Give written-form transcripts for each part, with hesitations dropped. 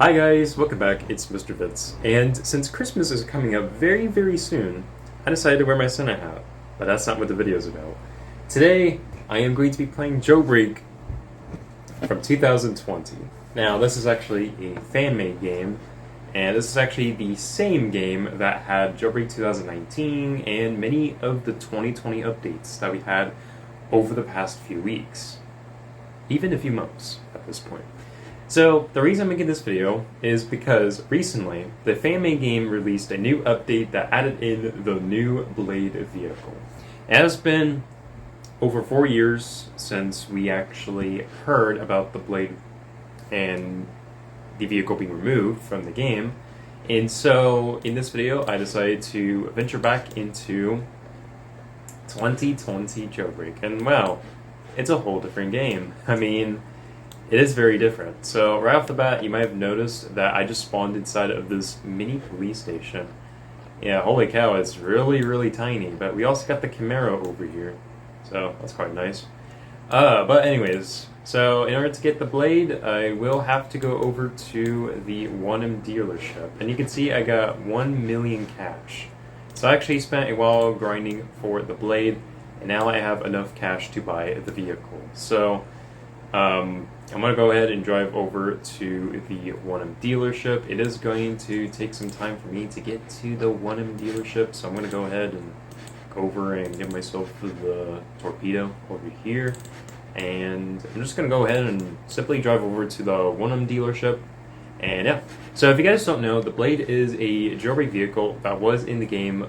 Hi guys, welcome back. It's Mr. Vince. And since Christmas is coming up very, very soon, I decided to wear my Santa hat. But that's not what the video is about. Today, I am going to be playing Jailbreak from 2020. Now, this is actually a fan-made game, and this is actually the same game that had Jailbreak 2019 and many of the 2020 updates that we had over the past few weeks. Even a few months at this point. So, the reason I'm making this video is because recently, the fan-made game released a new update that added in the new Blade vehicle. It has been over 4 years since we actually heard about the Blade and the vehicle being removed from the game. And so, in this video, I decided to venture back into 2020 Jailbreak. And wow, it's a whole different game. I mean, it is very different. So right off the bat, you might have noticed that I just spawned inside of this mini police station. Yeah, holy cow, it's really, really tiny. But we also got the Camaro over here. So that's quite nice. But anyways, so in order to get the Blade, I will have to go over to the 1M dealership. And you can see I got 1 million cash. So I actually spent a while grinding for the Blade. And now I have enough cash to buy the vehicle. So I'm going to go ahead and drive over to the 1M dealership. It is going to take some time for me to get to the 1M dealership, so I'm going to go ahead and go over and get myself the torpedo over here. And I'm just going to go ahead and simply drive over to the 1M dealership. And yeah, so if you guys don't know, the Blade is a jailbreak vehicle that was in the game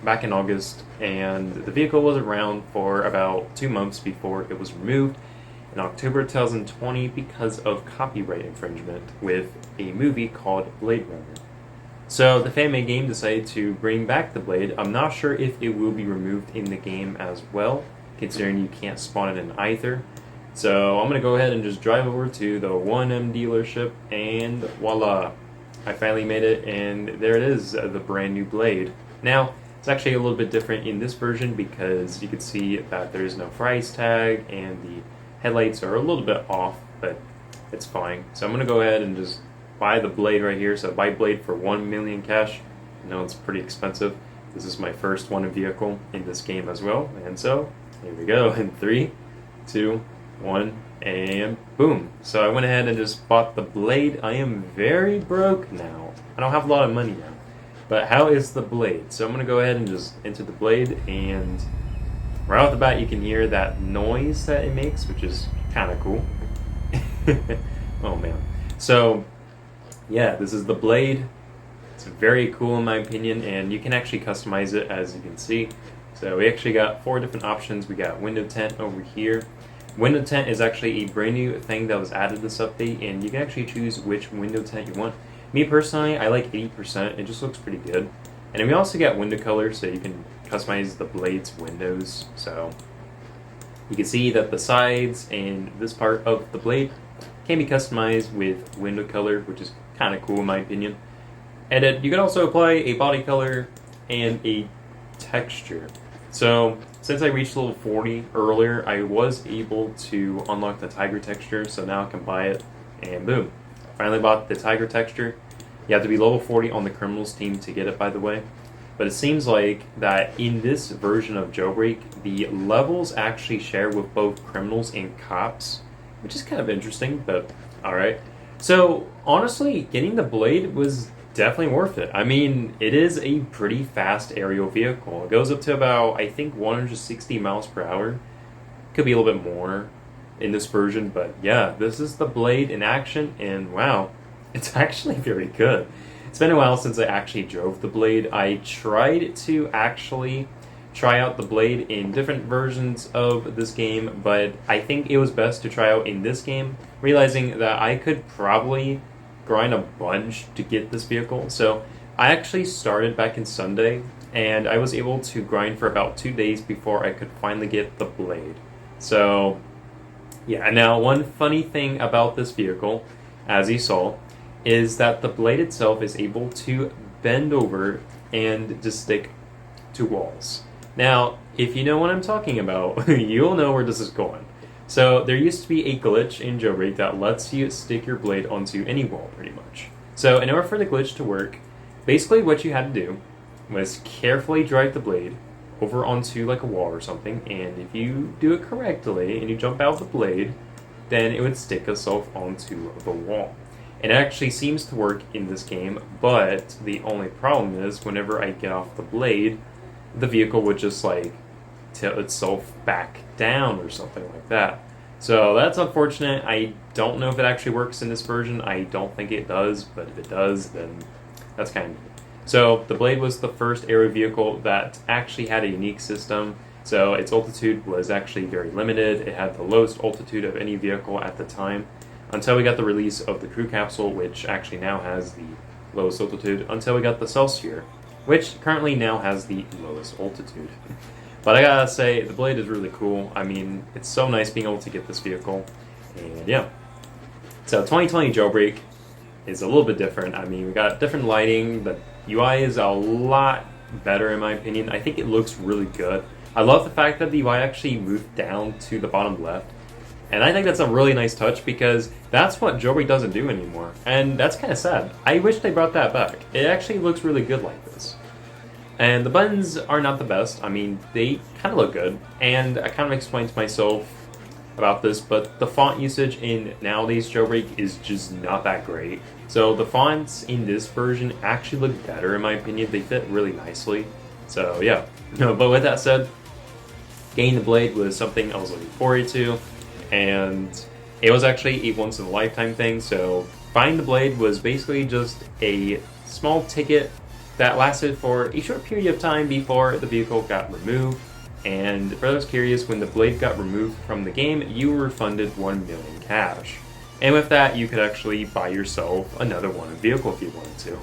back in August, and the vehicle was around for about 2 months before it was removed in October 2020 because of copyright infringement with a movie called Blade Runner. So the fan-made game decided to bring back the Blade. I'm not sure if it will be removed in the game as well, considering you can't spawn it in either. So I'm going to go ahead and just drive over to the 1M dealership, and voila, I finally made it, and there it is, the brand new Blade. Now, it's actually a little bit different in this version because you can see that there's no price tag, and the headlights are a little bit off, but it's fine. So I'm going to go ahead and just buy the Blade right here. So buy Blade for 1 million cash. I know it's pretty expensive. This is my first one vehicle in this game as well. And so, here we go. In 3, 2, 1, and boom. So I went ahead and just bought the Blade. I am very broke now. I don't have a lot of money now. But how is the Blade? So I'm going to go ahead and just enter the Blade, and right off the bat, you can hear that noise that it makes, which is kind of cool. Oh man. So, yeah, this is the Blade. It's very cool in my opinion, and you can actually customize it, as you can see. So we actually got 4 different options. We got window tint over here. Window tint is actually a brand new thing that was added this update, and you can actually choose which window tint you want. Me personally, I like 80%. It just looks pretty good. And then we also got window color, so you can customize the Blade's windows. So you can see that the sides and this part of the Blade can be customized with window color, which is kind of cool in my opinion. And then you can also apply a body color and a texture. So since I reached level 40 earlier, I was able to unlock the tiger texture, so now I can buy it, and boom. Finally bought the tiger texture. You have to be level 40 on the criminals team to get it, by the way. But it seems like that in this version of Jailbreak, the levels actually share with both criminals and cops, which is kind of interesting, but alright. So, honestly, getting the Blade was definitely worth it. I mean, it is a pretty fast aerial vehicle. It goes up to about, I think, 160 miles per hour. Could be a little bit more in this version, but yeah, this is the Blade in action, and wow, it's actually very good. It's been a while since I actually drove the Blade. I tried to actually try out the Blade in different versions of this game, but I think it was best to try out in this game, realizing that I could probably grind a bunch to get this vehicle. So I actually started back in Sunday, and I was able to grind for about 2 days before I could finally get the Blade. So yeah, now one funny thing about this vehicle, as you saw, is that the Blade itself is able to bend over and just stick to walls. Now, if you know what I'm talking about, you'll know where this is going. So there used to be a glitch in Jailbreak that lets you stick your Blade onto any wall, pretty much. So in order for the glitch to work, basically what you had to do was carefully drive the blade over onto like a wall or something, and if you do it correctly and you jump out the blade, then it would stick itself onto the wall. It actually seems to work in this game, but the only problem is whenever I get off the blade, the vehicle would just like tilt itself back down or something like that. So that's unfortunate. I don't know if it actually works in this version. I don't think it does, but if it does, then that's kind of neat. So the Blade was the first aero vehicle that actually had a unique system. So its altitude was actually very limited. It had the lowest altitude of any vehicle at the time until we got the release of the crew capsule, which actually now has the lowest altitude, until we got the Celsior, which currently now has the lowest altitude. But I gotta say, the Blade is really cool. I mean, it's so nice being able to get this vehicle. And yeah. So 2020 Jailbreak is a little bit different. I mean, we got different lighting. The UI is a lot better in my opinion. I think it looks really good. I love the fact that the UI actually moved down to the bottom left. And I think that's a really nice touch because that's what Jailbreak doesn't do anymore. And that's kind of sad. I wish they brought that back. It actually looks really good like this. And the buttons are not the best. I mean, they kind of look good. And I kind of explained to myself about this, but the font usage in nowadays Jailbreak is just not that great. So the fonts in this version actually look better in my opinion. They fit really nicely. So yeah. But with that said, getting the Blade was something I was looking forward to. And it was actually a once-in-a-lifetime thing. So buying the Blade was basically just a small ticket that lasted for a short period of time before the vehicle got removed. And for those curious, when the Blade got removed from the game, you were refunded 1 million cash. And with that, you could actually buy yourself another wanted vehicle if you wanted to.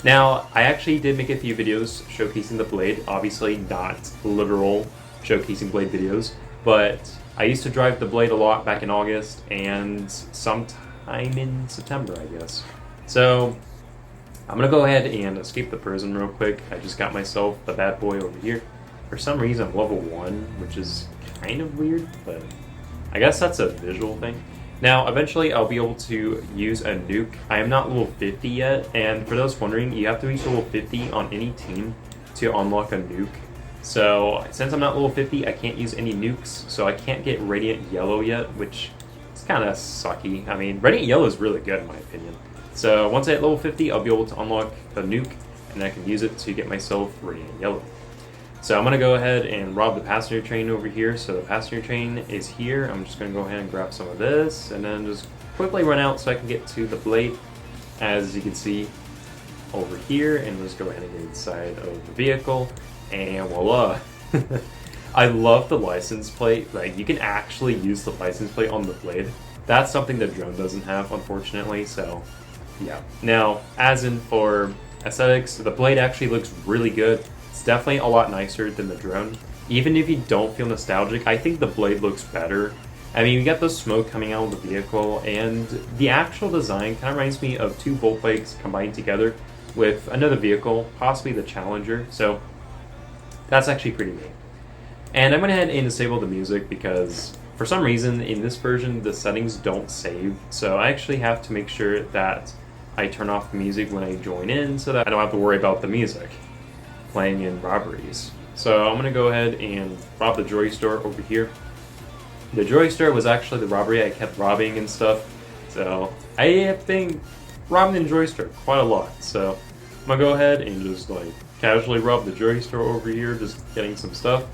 Now, I actually did make a few videos showcasing the Blade, obviously not literal showcasing Blade videos, but I used to drive the Blade a lot back in August and sometime in September, I guess. So I'm gonna go ahead and escape the prison real quick. I just got myself the bad boy over here. For some reason, I'm level 1, which is kind of weird, but I guess that's a visual thing. Now, eventually, I'll be able to use a nuke. I am not level 50 yet, and for those wondering, you have to reach level 50 on any team to unlock a nuke. So, since I'm not level 50, I can't use any nukes, so I can't get Radiant Yellow yet, which is kind of sucky. I mean, Radiant Yellow is really good in my opinion. So, once I hit level 50, I'll be able to unlock a nuke, and I can use it to get myself Radiant Yellow. So I'm going to go ahead and rob the passenger train over here. So the passenger train is here. I'm just going to go ahead and grab some of this and then just quickly run out so I can get to the Blade, as you can see over here. And let's go ahead and get inside of the vehicle. And voila. I love the license plate. Like, you can actually use the license plate on the Blade. That's something the drone doesn't have, unfortunately. So yeah. Now, as in for aesthetics, the Blade actually looks really good. It's definitely a lot nicer than the drone. Even if you don't feel nostalgic, I think the Blade looks better. I mean, we got the smoke coming out of the vehicle, and the actual design kind of reminds me of two Voltbikes combined together with another vehicle, possibly the Challenger. So that's actually pretty neat. And I went ahead and disabled the music because for some reason in this version the settings don't save. So I actually have to make sure that I turn off the music when I join in so that I don't have to worry about the music playing in robberies. So I'm going to go ahead and rob the jewelry store over here. The jewelry store was actually the robbery I kept robbing and stuff. So I have been robbing the jewelry store quite a lot. So I'm going to go ahead and just like casually rob the jewelry store over here, just getting some stuff.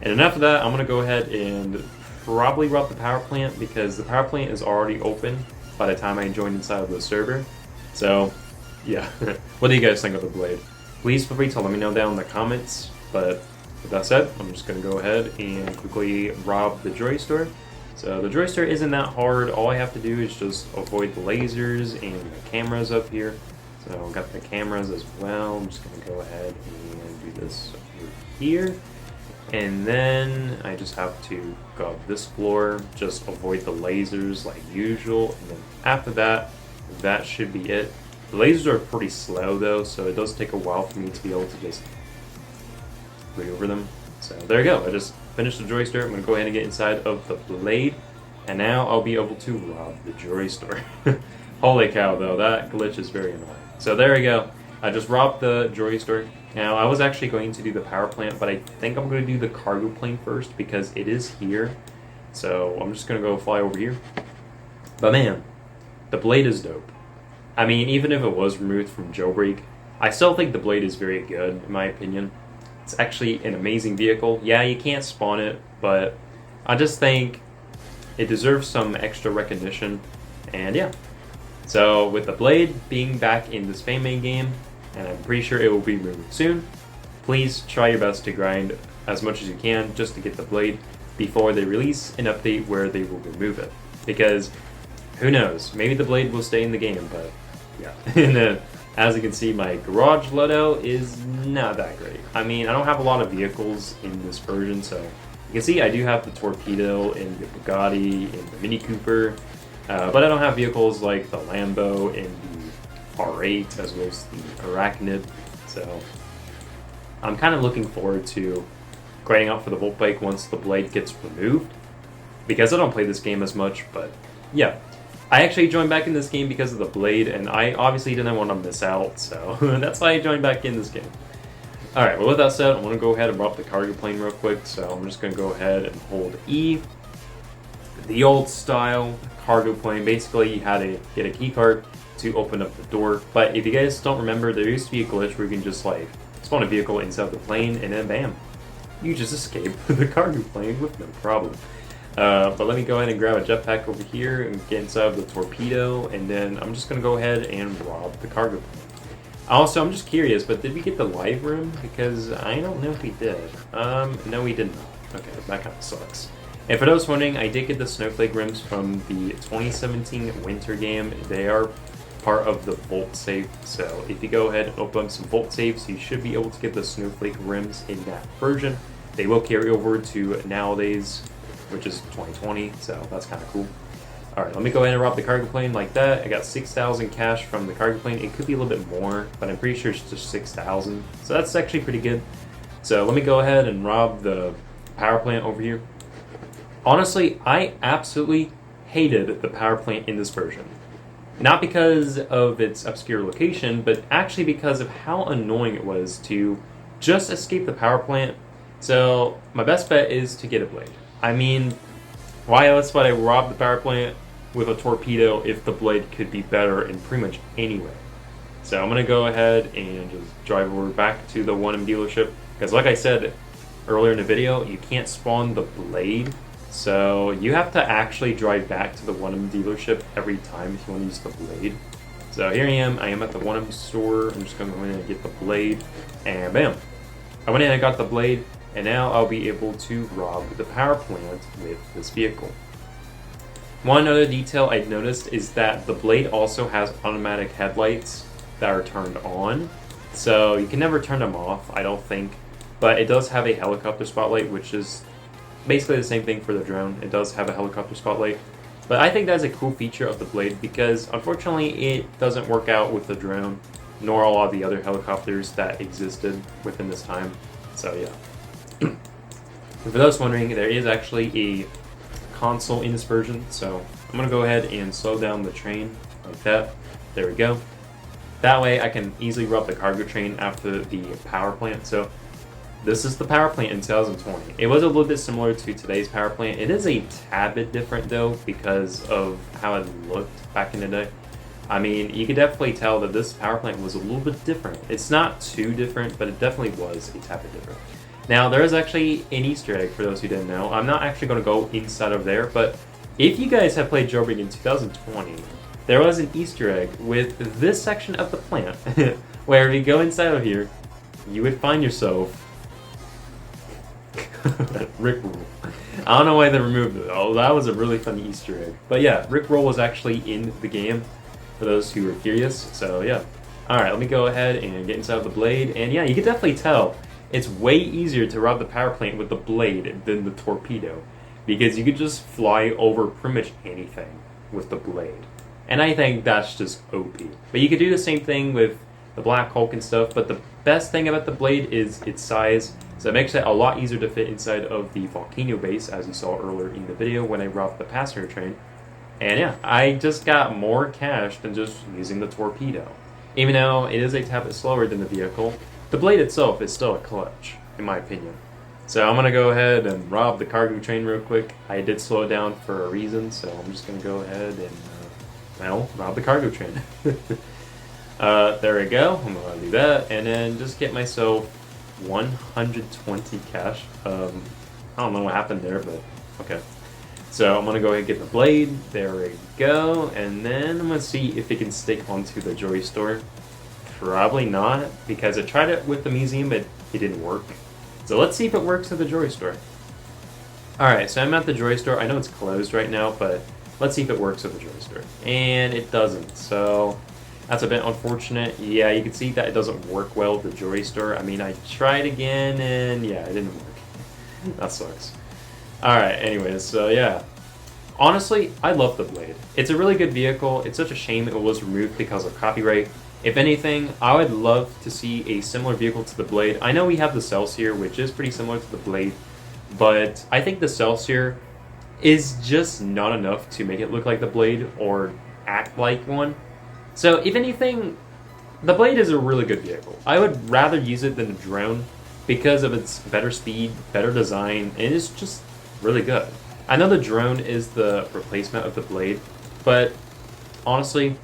And then after that, I'm going to go ahead and probably rob the power plant because the power plant is already open by the time I joined inside of the server. So yeah, what do you guys think of the Blade? Please feel free to let me know down in the comments, but with that said, I'm just going to go ahead and quickly rob the jewelry store. So the jewelry store isn't that hard. All I have to do is just avoid the lasers and the cameras up here. So I've got the cameras as well. I'm just going to go ahead and do this over here. And then I just have to go up this floor, just avoid the lasers like usual. And then after that, that should be it. The lasers are pretty slow though, so it does take a while for me to be able to just go over them. So there you go, I just finished the jewelry store. I'm going to go ahead and get inside of the Blade, and now I'll be able to rob the jewelry store. Holy cow, though, that glitch is very annoying. So there we go. I just robbed the jewelry store. Now, I was actually going to do the power plant, but I think I'm going to do the cargo plane first because it is here. So I'm just going to go fly over here. But man, the blade is dope. I mean, even if it was removed from Jailbreak, I still think the blade is very good, in my opinion. It's actually an amazing vehicle. Yeah, you can't spawn it, but I just think it deserves some extra recognition. And yeah. So with the blade being back in this fan made game, and I'm pretty sure it will be removed soon, please try your best to grind as much as you can just to get the blade before they release an update where they will remove it. Because who knows, maybe the blade will stay in the game, but yeah. And as you can see, my garage loadout is not that great. I mean, I don't have a lot of vehicles in this version, so you can see I do have the Torpedo and the Bugatti and the Mini Cooper, but I don't have vehicles like the Lambo and the R8 as well as the Arachnid, so I'm kind of looking forward to grinding out for the Volt Bike once the blade gets removed, because I don't play this game as much, but yeah. I actually joined back in this game because of the blade, and I obviously didn't want to miss out, so that's why I joined back in this game. Alright, well with that said, I want to go ahead and drop the cargo plane real quick, so I'm just going to go ahead and hold E. The old style cargo plane, basically you had to get a key card to open up the door, but if you guys don't remember, there used to be a glitch where you can just like spawn a vehicle inside the plane, and then bam, you just escape the cargo plane with no problem. But let me go ahead and grab a jetpack over here and get inside the Torpedo, and then I'm just going to go ahead and rob the cargo plane. Also, I'm just curious, but did we get the live room? Because I don't know if we did. No, we did not. Okay, that kind of sucks. And for those wondering, I did get the Snowflake rims from the 2017 winter game. They are part of the Volt safe, so if you go ahead and open up some Volt safes, you should be able to get the Snowflake rims in that version. They will carry over to nowadays, which is 2020, so that's kind of cool. Alright, let me go ahead and rob the cargo plane like that. I got 6,000 cash from the cargo plane. It could be a little bit more, but I'm pretty sure it's just 6,000. So that's actually pretty good. So let me go ahead and rob the power plant over here. Honestly, I absolutely hated the power plant in this version. Not because of its obscure location, but actually because of how annoying it was to just escape the power plant. So my best bet is to get a blade. I mean, why else would I rob the power plant with a Torpedo if the blade could be better in pretty much any way? So I'm going to go ahead and just drive over back to the 1M dealership, because like I said earlier in the video, you can't spawn the blade, so you have to actually drive back to the 1M dealership every time if you want to use the blade. So here I am at the 1M store. I'm just going to go in and get the blade, and bam, I went in and I got the blade. And now I'll be able to rob the power plant with this vehicle. One other detail I've noticed is that the blade also has automatic headlights that are turned on. So you can never turn them off, I don't think. But it does have a helicopter spotlight, which is basically the same thing for the drone. It does have a helicopter spotlight. But I think that's a cool feature of the blade because unfortunately it doesn't work out with the drone, nor all of the other helicopters that existed within this time. So yeah. For those wondering, there is actually a console in this version, so I'm going to go ahead and slow down the train like that. There we go. That way I can easily rob the cargo train after the power plant. So this is the power plant in 2020. It was a little bit similar to today's power plant. It is a tad bit different though because of how it looked back in the day. I mean, you could definitely tell that this power plant was a little bit different. It's not too different, but it definitely was a tad bit different. Now, there is actually an Easter egg for those who didn't know. I'm not actually going to go inside of there, but if you guys have played Jailbreak in 2020, there was an Easter egg with this section of the plant, where if you go inside of here, you would find yourself Rick Roll. I don't know why they removed it. Oh, that was a really funny Easter egg. But yeah, Rick Roll was actually in the game, for those who were curious, so yeah. Alright, let me go ahead and get inside of the blade, and yeah, you can definitely tell it's way easier to rob the power plant with the blade than the Torpedo, because you could just fly over pretty much anything with the blade. And I think that's just OP. But you could do the same thing with the Black Hulk and stuff, but the best thing about the blade is its size, so it makes it a lot easier to fit inside of the volcano base, as you saw earlier in the video when I robbed the passenger train. And yeah, I just got more cash than just using the torpedo. Even though it is a tad bit slower than the vehicle, the blade itself is still a clutch, in my opinion. So I'm gonna go ahead and rob the cargo train real quick. I did slow it down for a reason, so I'm just gonna go ahead and, well, rob the cargo train. There we go. I'm gonna do that, and then just get myself 120 cash. I don't know what happened there, but okay. So I'm gonna go ahead and get the blade. There we go, and then I'm gonna see if it can stick onto the jewelry store. Probably not, because I tried it with the museum, but it didn't work. So let's see if it works at the jewelry store. Alright, so I'm at the jewelry store. I know it's closed right now, but let's see if it works at the jewelry store. And it doesn't, so that's a bit unfortunate. Yeah, you can see that it doesn't work well at the jewelry store. I mean, I tried again, and yeah, it didn't work. That sucks. Alright, anyways, so yeah. Honestly, I love the Blade. It's a really good vehicle. It's such a shame it was removed because of copyright. If anything, I would love to see a similar vehicle to the Blade. I know we have the Celsior, which is pretty similar to the Blade, but I think the Celsior is just not enough to make it look like the Blade or act like one. So if anything, the Blade is a really good vehicle. I would rather use it than the drone because of its better speed, better design, and it's just really good. I know the drone is the replacement of the Blade, but honestly,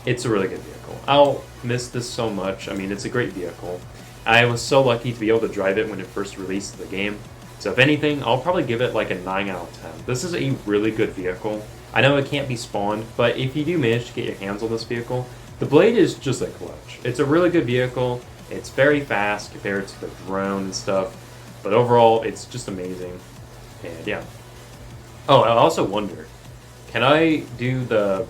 it's a really good vehicle. I'll miss this so much. I mean, it's a great vehicle. I was so lucky to be able to drive it when it first released the game. So if anything, I'll probably give it like a 9 out of 10. This is a really good vehicle. I know it can't be spawned, but if you do manage to get your hands on this vehicle, the Blade is just a clutch. It's a really good vehicle. It's very fast compared to the drone and stuff. But overall, it's just amazing. And yeah. Oh, I also wonder, can I do the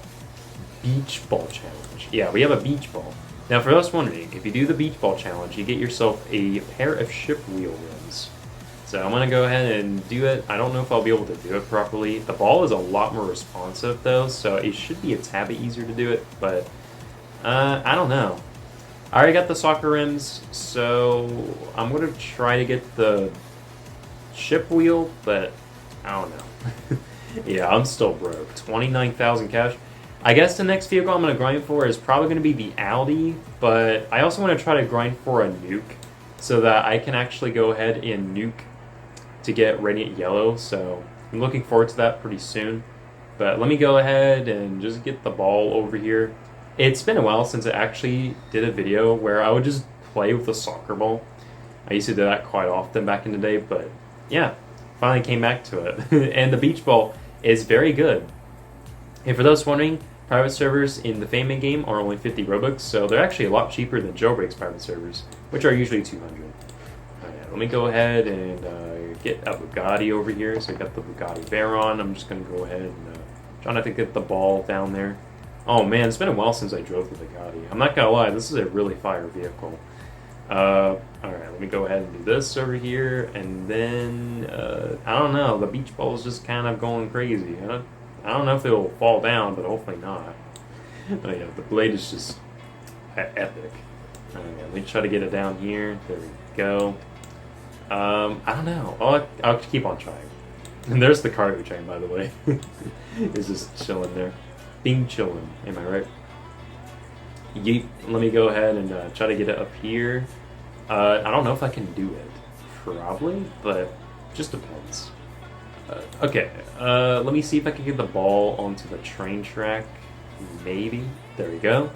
beach ball challenge? Yeah, we have a beach ball. Now, for those wondering, if you do the beach ball challenge, you get yourself a pair of ship wheel rims. So I'm going to go ahead and do it. I don't know if I'll be able to do it properly. The ball is a lot more responsive, though, so it should be a tad bit easier to do it, but I don't know. I already got the soccer rims, so I'm going to try to get the ship wheel, but I don't know. Yeah, I'm still broke. 29,000 cash. I guess the next vehicle I'm going to grind for is probably going to be the Audi, but I also want to try to grind for a nuke so that I can actually go ahead and nuke to get Radiant Yellow, so I'm looking forward to that pretty soon. But let me go ahead and just get the ball over here. It's been a while since I actually did a video where I would just play with the soccer ball. I used to do that quite often back in the day, but yeah, finally came back to it. And the beach ball is very good. And for those wondering, private servers in the Fame game are only 50 Robux, so they're actually a lot cheaper than Jailbreak's private servers, which are usually 200. Alright, let me go ahead and get a Bugatti over here. So I got the Bugatti Veyron. I'm just going to go ahead and try not to get the ball down there. Oh man, it's been a while since I drove the Bugatti. I'm not going to lie, this is a really fire vehicle. Alright, let me go ahead and do this over here, and then, I don't know, the beach ball is just kind of going crazy. I don't know if it'll fall down, but hopefully not. Oh yeah, the Blade is just epic. Alright, let me try to get it down here. There we go. I don't know. I'll keep on trying. And there's the cargo train, by the way. It's just chilling there. Being chilling, am I right? Yeet. Let me go ahead and try to get it up here. I don't know if I can do it. Probably, but just depends. Okay, let me see if I can get the ball onto the train track. Maybe. There we go.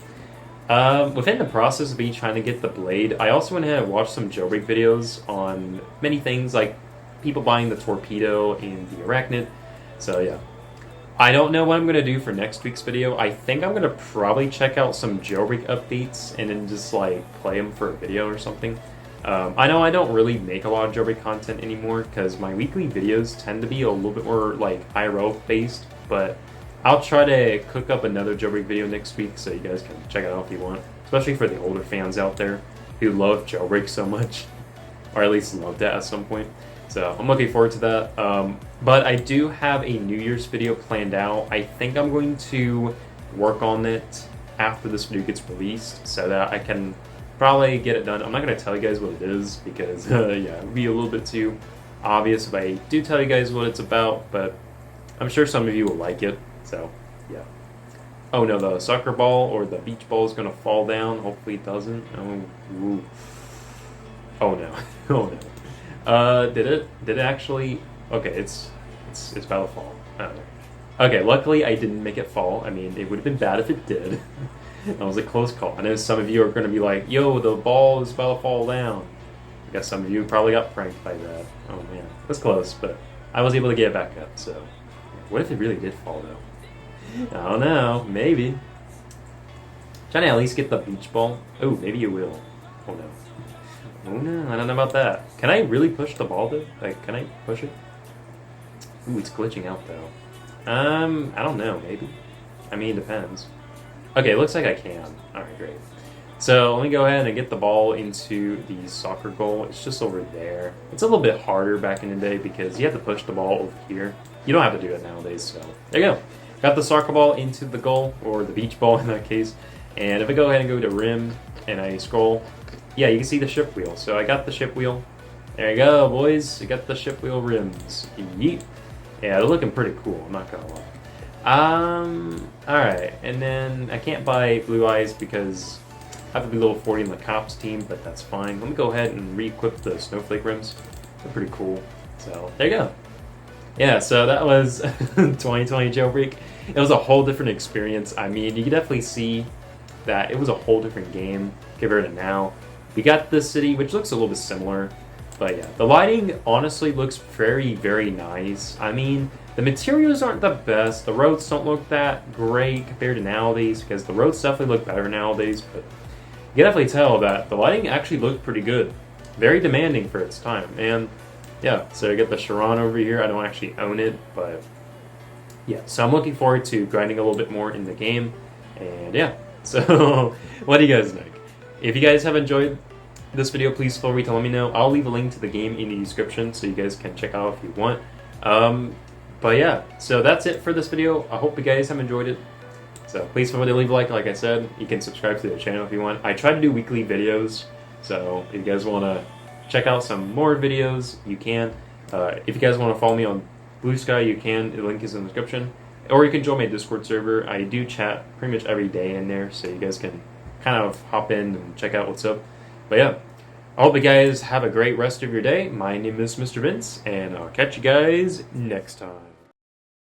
Within the process of me trying to get the Blade, I also went ahead and watched some Jailbreak videos on many things, like people buying the torpedo and the arachnid. So yeah. I don't know what I'm going to do for next week's video. I think I'm going to probably check out some Jailbreak updates and then just like play them for a video or something. I know I don't really make a lot of Jailbreak content anymore because my weekly videos tend to be a little bit more like IRL based, but I'll try to cook up another Jailbreak video next week so you guys can check it out if you want, especially for the older fans out there who love Jailbreak so much, or at least loved it at some point. So I'm looking forward to that. But I do have a New Year's video planned out. I think I'm going to work on it after this video gets released so that I can probably get it done. I'm not going to tell you guys what it is because, yeah, it would be a little bit too obvious if I do tell you guys what it's about, but I'm sure some of you will like it. So Yeah. Oh no, the soccer ball or the beach ball is gonna fall down. Hopefully it doesn't. Oh, ooh. Oh no. Oh no. Did it? Did it actually? Okay, it's about to fall. Oh. Okay, luckily I didn't make it fall. I mean, it would have been bad if it did. That was a close call. I know some of you are going to be like, "Yo, the ball is about to fall down." I guess some of you probably got pranked by that. Oh man, that's close, but I was able to get it back up. So, what if it really did fall though? I don't know. Maybe. Trying to at least get the beach ball. Oh, maybe you will. Oh no. Oh no, I don't know about that. Can I really push the ball though? Like, can I push it? Ooh, it's glitching out though. I don't know, maybe. I mean, it depends. Okay, it looks like I can. Alright, great. So let me go ahead and get the ball into the soccer goal. It's just over there. It's a little bit harder back in the day because you have to push the ball over here. You don't have to do it nowadays, so there you go. Got the soccer ball into the goal, or the beach ball in that case. And if I go ahead and go to rim and I scroll, yeah, you can see the ship wheel. So I got the ship wheel. There you go, boys. I got the ship wheel rims. Yeet. Yeah, they're looking pretty cool, I'm not gonna lie. Alright, and then I can't buy blue eyes because I have to be level 40 in the cops team, but that's fine. Let me go ahead and re-equip the snowflake rims. They're pretty cool. So, there you go. Yeah, so that was 2020 Jailbreak. It was a whole different experience. I mean, you can definitely see that it was a whole different game compared to now. We got the city, which looks a little bit similar. But yeah, the lighting honestly looks very, very nice. I mean, the materials aren't the best. The roads don't look that great compared to nowadays because the roads definitely look better nowadays. But you can definitely tell that the lighting actually looked pretty good. Very demanding for its time. And yeah, so I get the Chiron over here. I don't actually own it, but yeah. So I'm looking forward to grinding a little bit more in the game. And yeah, so what do you guys think? If you guys have enjoyed this video, please feel free to let me know. I'll leave a link to the game in the description so you guys can check out if you want. But yeah, so that's it for this video. I hope you guys have enjoyed it. So please feel free to leave a like I said. You can subscribe to the channel if you want. I try to do weekly videos, so if you guys want to check out some more videos, you can. If you guys want to follow me on Blue Sky, you can. The link is in the description. Or you can join my Discord server. I do chat pretty much every day in there, so you guys can kind of hop in and check out what's up. But yeah, I hope you guys have a great rest of your day. My name is Mr. Vince, and I'll catch you guys next time.